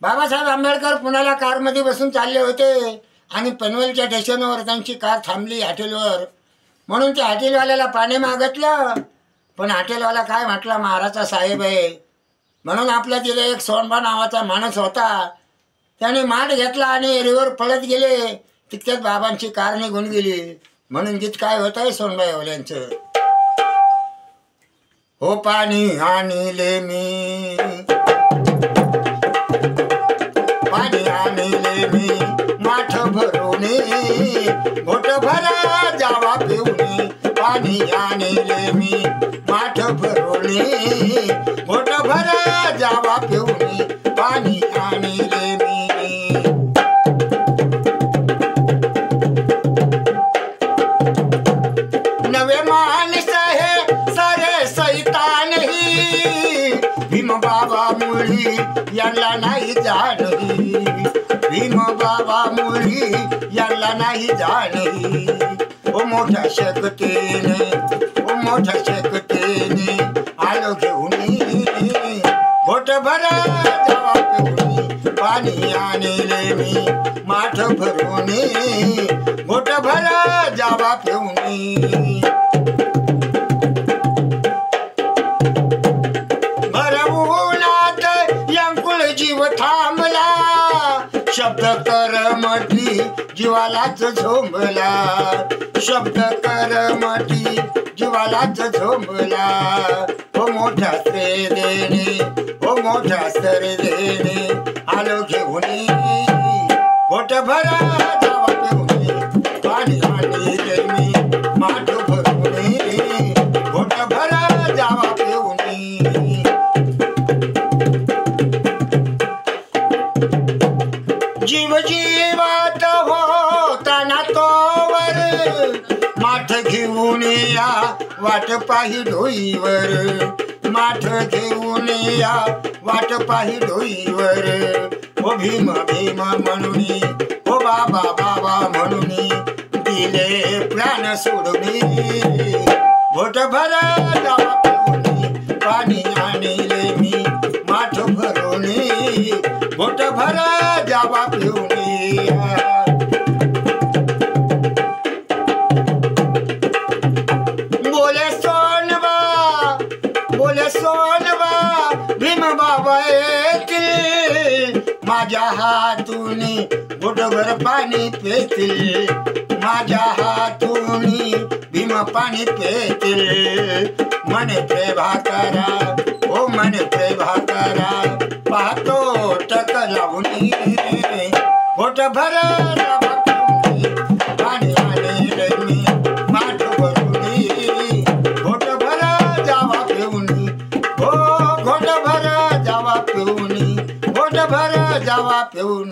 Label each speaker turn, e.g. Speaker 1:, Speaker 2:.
Speaker 1: बाबासाहेब आंबेडकर पुण्याला कारमध्ये बसून चालले होते आणि पनवेलच्या स्टेशनवर त्यांची कार थांबली हॉटेलवर. म्हणून त्या हॉटेलवाल्याला पाणी मागितलं, पण हॉटेलवाला काय म्हटला, महाराजचा साहेब आहे. म्हणून आपल्या तिथे एक सोनबा नावाचा माणूस होता, त्याने माठ घेतला आणि रिवर पळत गेले. तितक्यात बाबांची कार निघून गेली. म्हणून गीत काय होत आहे सोनबाई ओल्यांचं. हो पाणी आणले मी, पाणी आणले मी माठ भरूने, घोट भरा जावा पिऊने. पाणी आणले मी माठ भरूने, घोट भरा जावा पिऊने. पाणी आणले मी. नवे माणस हे सारे सैतान ही, भीम बाबा मुळी यांना नाही जाणही. भीम बाबा मुळी यांना नाही जाणही. ओ मोठ्या शक्तीने, ओ मोठ्या शक्तीने आलो घेऊन, घोट भरा जावा पिऊन. पाणी आणले मी माठ भरूने, घोट भरा जावा पिऊन. भरवूनात यांकुळ जीव थांबला, शब्द करमटी जीवालाच झोंबला. शब्द करमटी जीवालाच झोंबला. हो मोठ्या श्रेदेने, हो मोठ्या श्रेदेने आलो घेऊन, घोट भरा जावा पिऊन. पाणी आणले मी माठ भरूने, घोट भरा जावा पिऊन. जीव जीवात होताना तोवर, माठ घेऊन या वाट पाही डोईवर. माठ घेऊन या वाट पाही डोईवर. ओ भीम भीम म्हणून, ओ बाबा बाबा म्हणून दिले प्राण सोडून. घोट भरा जावा पिऊन. पाणी आणले मी माठ भरूने, घोट भरा जावा पिऊन. बोले सोनबा, बोले सोनबा भीम बाबा येतील. माझ्या हातून घोटभर पाणी पेतील. माझ्या हातून भीम पाणी पेतील. मने प्रेभा करा, ओ मने प्रेभा करा, पाहतो टक लावून. घोट भरा जावा पिऊन. पाणी आणले मी माठ भरूने, घोट भरा जावा पिऊन. हो घोट भरा जावा पिऊन, घोट भरा जावा पिऊन.